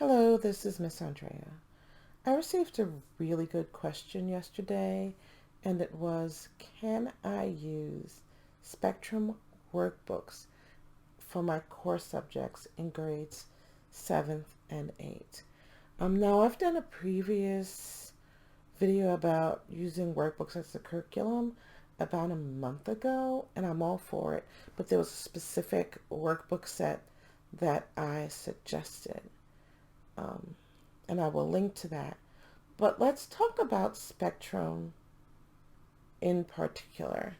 Hello, this is Miss Andrea. I received a really good question yesterday, and it was, can I use Spectrum workbooks for my core subjects in grades 7th and 8th? Now, I've done a previous video about using workbooks as a curriculum about a month ago, and I'm all for it, but there was a specific workbook set that I suggested. And I will link to that. But let's talk about Spectrum in particular.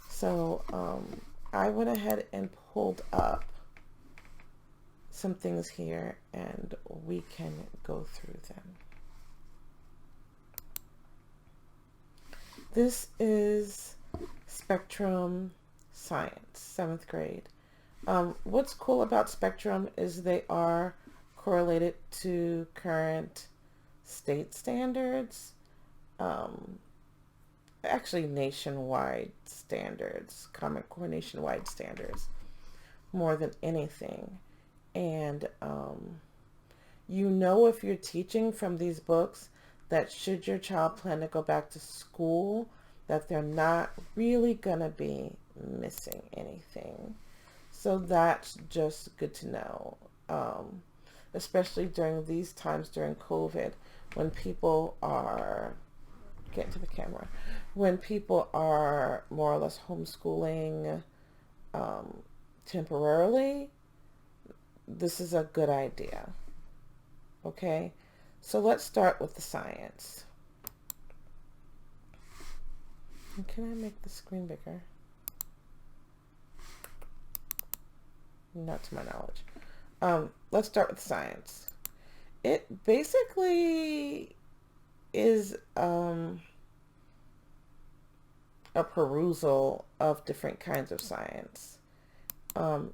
So I went ahead and pulled up some things here and we can go through them. This is Spectrum Science, 7th grade. What's cool about Spectrum is they are correlated to current state standards, actually nationwide standards, Common Core nationwide standards, more than anything. And if you're teaching from these books, that should your child plan to go back to school, that they're not really gonna be missing anything. So that's just good to know. Especially during these times during COVID, when people are, get to the camera, when people are more or less homeschooling temporarily, this is a good idea. Okay, so let's start with the science. And can I make the screen bigger? Not to my knowledge. Let's start with science. It basically is a perusal of different kinds of science. And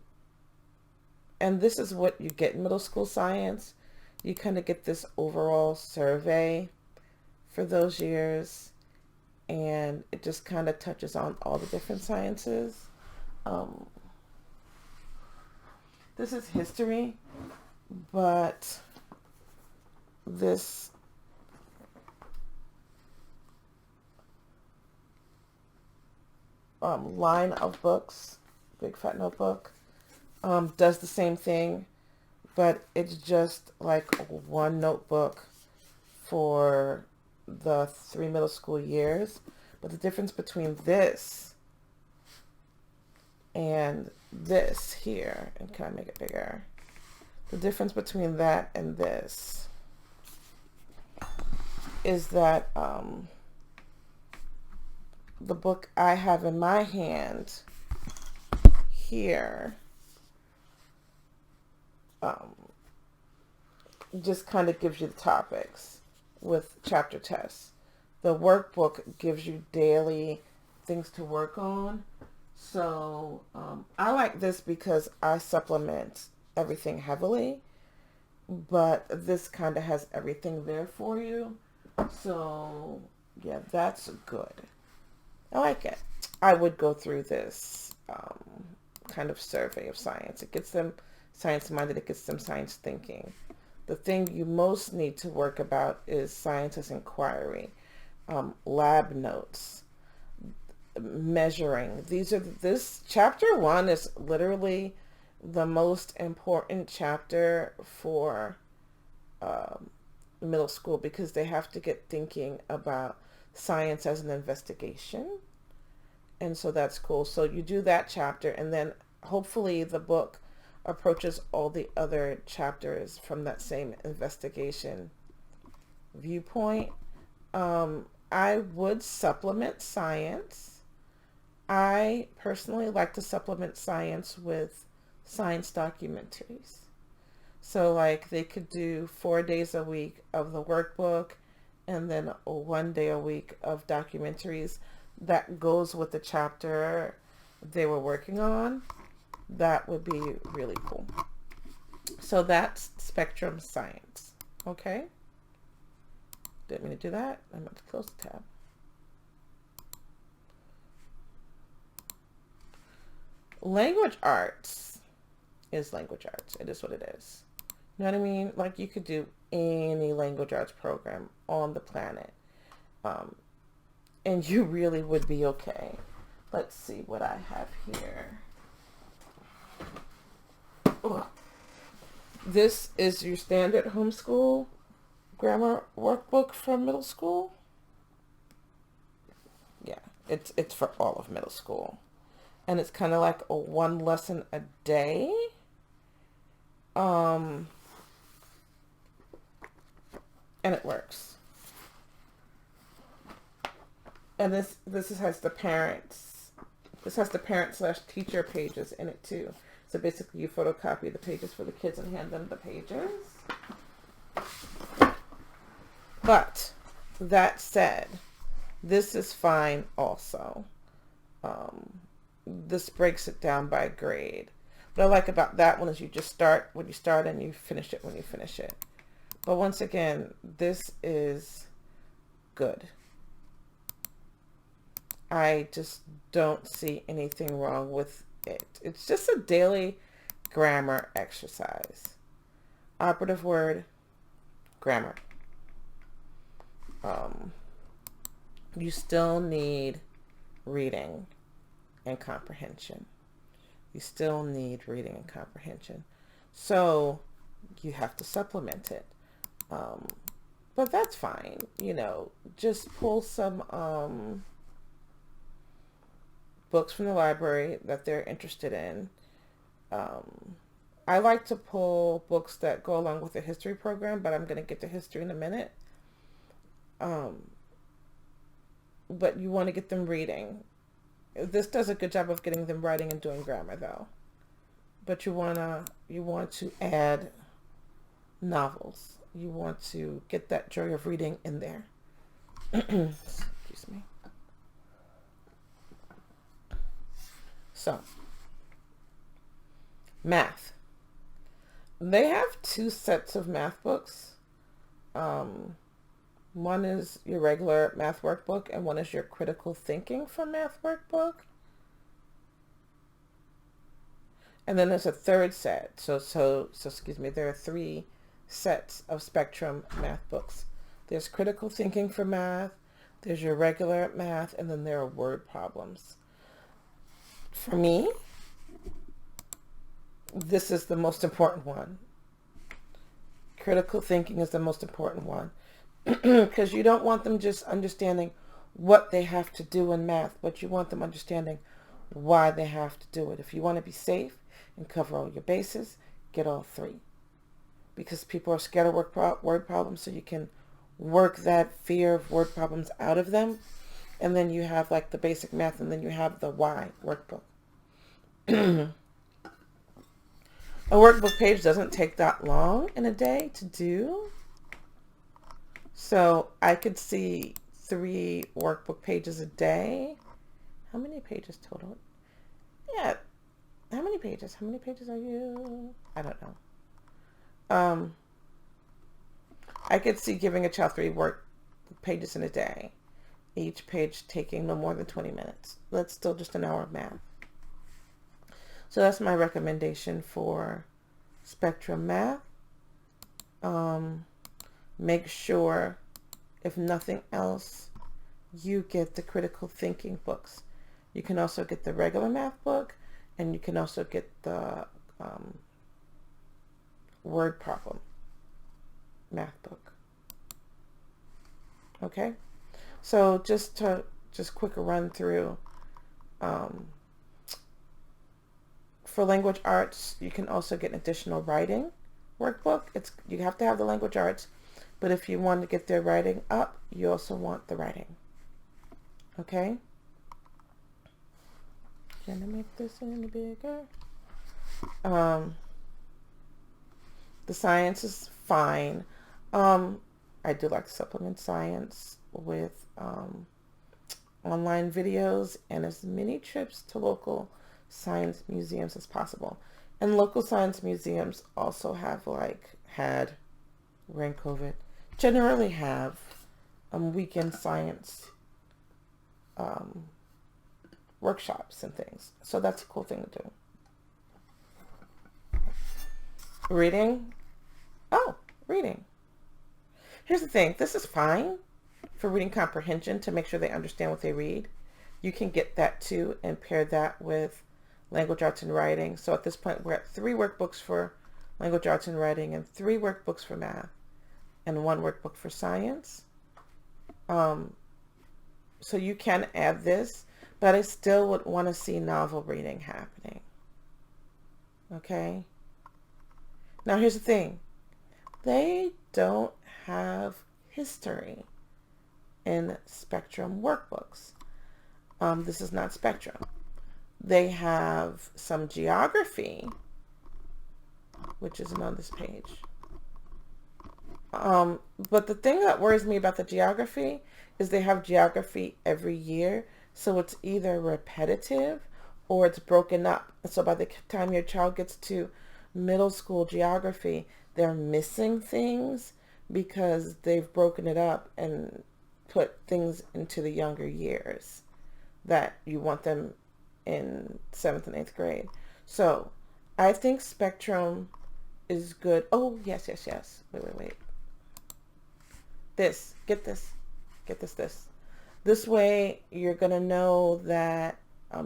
this is what you get in middle school science. You kind of get this overall survey for those years, and it just kind of touches on all the different sciences. This is history, but this line of books, Big Fat Notebook, does the same thing, but it's just like one notebook for the 3 middle school years. But the difference between this and this here, and can I make it bigger? The difference between that and this is that the book I have in my hand here just kind of gives you the topics with chapter tests. The workbook gives you daily things to work on. So I like this because I supplement everything heavily, but this kind of has everything there for you. So yeah, that's good. I like it. I would go through this kind of survey of science. It gets them science-minded. It gets them science thinking. The thing you most need to work about is science as inquiry, lab notes, measuring. This chapter 1 is literally the most important chapter for middle school, because they have to get thinking about science as an investigation. And so that's cool. So you do that chapter, and then hopefully the book approaches all the other chapters from that same investigation viewpoint. I would supplement science. I personally like to supplement science with science documentaries. So like they could do 4 days a week of the workbook and then 1 day a week of documentaries that goes with the chapter they were working on. That would be really cool. So that's Spectrum Science. Okay. Didn't mean to do that. I'm going to close the tab. Language arts is language arts. It is what it is. You know what I mean? Like you could do any language arts program on the planet. And you really would be okay. Let's see what I have here. Ugh. This is your standard homeschool grammar workbook for middle school. Yeah, it's for all of middle school. And it's kind of like a one lesson a day. And it works. And this has the parents. This has the parent/teacher pages in it too. So basically, you photocopy the pages for the kids and hand them the pages. But that said, this is fine also. This breaks it down by grade. What I like about that one is you just start when you start and you finish it when you finish it. But once again, this is good. I just don't see anything wrong with it. It's just a daily grammar exercise. Operative word, grammar. You still need reading and comprehension. You still need reading and comprehension. So you have to supplement it. But that's fine. You know, just pull some books from the library that they're interested in. I like to pull books that go along with the history program, but I'm going to get to history in a minute. But you want to get them reading. This does a good job of getting them writing and doing grammar though. But you want to add novels. You want to get that joy of reading in there. Excuse me. So, math. They have two sets of math books. One is your regular math workbook and one is your critical thinking for math workbook. And then there's a third set. So excuse me, there are 3 sets of Spectrum math books. There's critical thinking for math, there's your regular math, and then there are word problems. For me, this is the most important one. Critical thinking is the most important one. Because you don't want them just understanding what they have to do in math, but you want them understanding why they have to do it. If you want to be safe and cover all your bases, get all 3. Because people are scared of word problems, so you can work that fear of word problems out of them. And then you have like the basic math, and then you have the why workbook. A workbook page doesn't take that long in a day to do. So I could see 3 workbook pages a day. How many pages total? Yeah. How many pages? How many pages are you? I don't know. I could see giving a child 3 work pages in a day. Each page taking no more than 20 minutes. That's still just an hour of math. So that's my recommendation for Spectrum Math. Make sure, if nothing else, you get the critical thinking books. You can also get the regular math book, and you can also get the word problem math book. Okay? So just quick run through. For language arts, you can also get an additional writing workbook. You have to have the language arts, but if you want to get their writing up, you also want the writing. Okay? Can I make this any bigger? The science is fine. I do like to supplement science with online videos and as many trips to local science museums as possible. And local science museums also have had, we're in COVID, generally have weekend science workshops and things. So that's a cool thing to do. Reading, Oh, reading. Here's the thing. This is fine for reading comprehension to make sure they understand what they read. You can get that too and pair that with language arts and writing. So at this point, we're at 3 workbooks for language arts and writing and 3 workbooks for math and 1 workbook for science. So you can add this, but I still would want to see novel reading happening. Okay? Now here's the thing. They don't have history in Spectrum workbooks. This is not Spectrum. They have some geography, which isn't on this page. But the thing that worries me about the geography is they have geography every year. So it's either repetitive or it's broken up. So by the time your child gets to middle school geography, they're missing things because they've broken it up and put things into the younger years that you want them in 7th and 8th grade. So I think Spectrum is good. Oh, yes. Wait. Get this. This way you're going to know that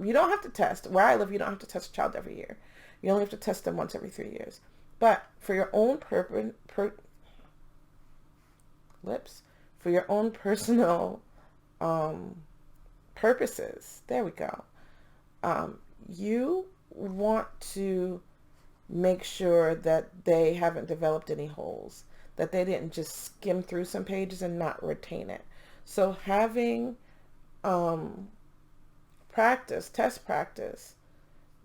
you don't have to test. Where I live, you don't have to test a child every year. You only have to test them once every 3 years. But for your own for your own personal purposes, there we go. You want to make sure that they haven't developed any holes, that they didn't just skim through some pages and not retain it. So having test practice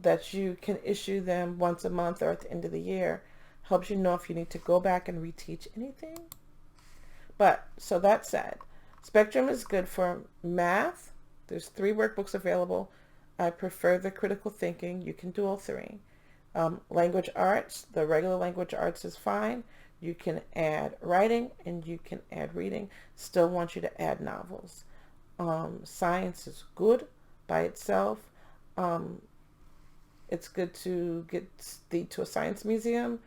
that you can issue them once a month or at the end of the year helps you know if you need to go back and reteach anything. But so that said, Spectrum is good for math. There's 3 workbooks available. I prefer the critical thinking. You can do all 3. Language arts, the regular language arts is fine. You can add writing and you can add reading. Still want you to add novels. Science is good by itself. It's good to get to a science museum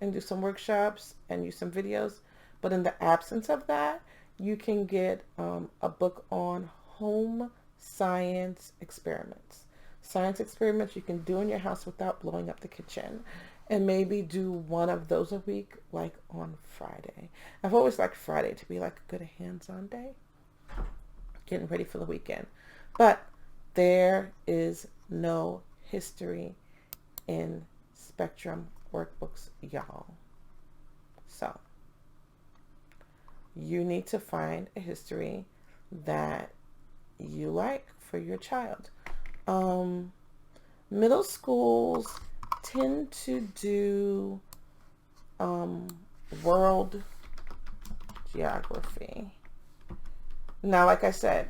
and do some workshops and use some videos. But in the absence of that, you can get a book on home science experiments. Science experiments you can do in your house without blowing up the kitchen. And maybe do 1 of those a week, like on Friday. I've always liked Friday to be like a good hands-on day. Getting ready for the weekend. But there is no history in Spectrum workbooks, y'all. So you need to find a history that you like for your child. Middle schools tend to do world geography. Now, like I said,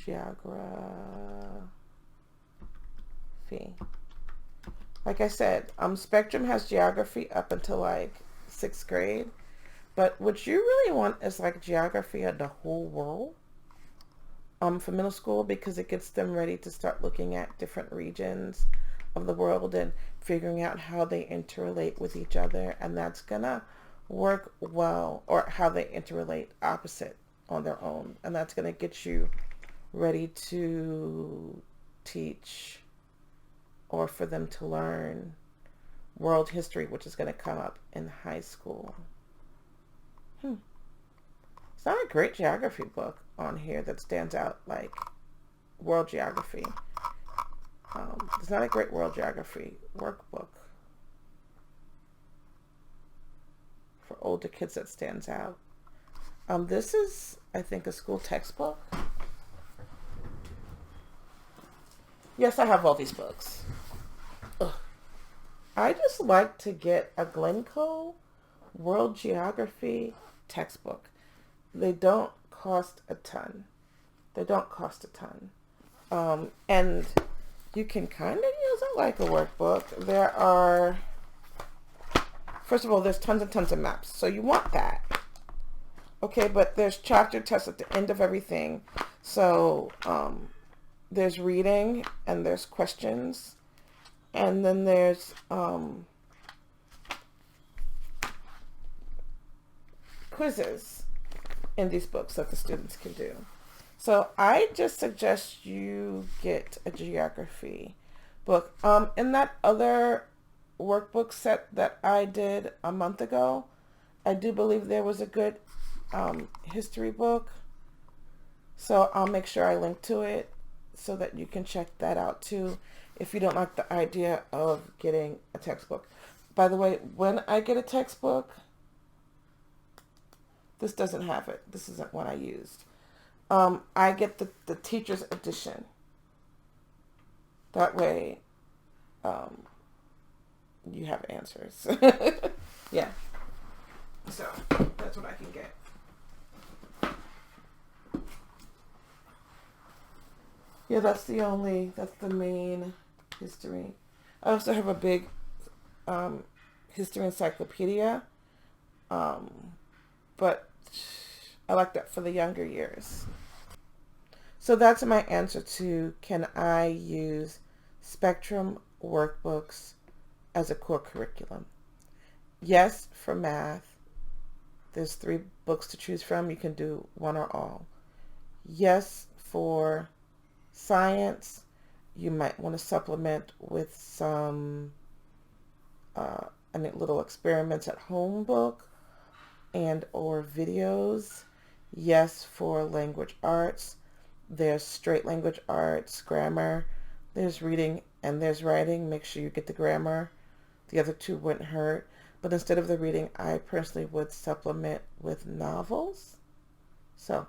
geography. Like I said, Spectrum has geography up until like 6th grade. But what you really want is like geography of the whole world for middle school, because it gets them ready to start looking at different regions of the world and figuring out how they interrelate with each other. And that's going to work well, or how they interrelate opposite on their own. And that's going to get you ready to teach or for them to learn world history, which is going to come up in high school. It's not a great geography book on here that stands out like world geography. It's not a great world geography workbook for older kids that stands out. This is, I think, a school textbook. Yes, I have all these books. Ugh. I just like to get a Glencoe World Geography textbook. They don't cost a ton. And you can kind of use it like a workbook. There are, first of all, there's tons and tons of maps. So you want that. Okay, but there's chapter tests at the end of everything. So there's reading and there's questions. And then there's quizzes in these books that the students can do. So I just suggest you get a geography book. In that other workbook set that I did a month ago, I do believe there was a good history book. So I'll make sure I link to it so that you can check that out too if you don't like the idea of getting a textbook. By the way, when I get a textbook, this doesn't have it. This isn't what I used. I get the teacher's edition. That way, you have answers. Yeah. So that's what I can get. Yeah, that's the main history. I also have a big history encyclopedia, but I like that for the younger years. So that's my answer to, can I use Spectrum workbooks as a core curriculum? Yes, for math. There's 3 books to choose from. You can do one or all. Yes, for science, you might want to supplement with some little experiments at home book and or videos. Yes, for language arts, there's straight language arts, grammar, there's reading, and there's writing. Make sure you get the grammar. The other 2 wouldn't hurt. But instead of the reading, I personally would supplement with novels. So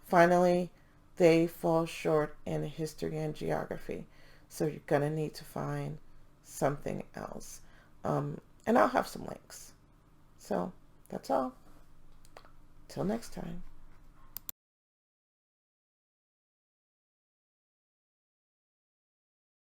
finally, they fall short in history and geography. So you're going to need to find something else. And I'll have some links. So that's all. Till next time.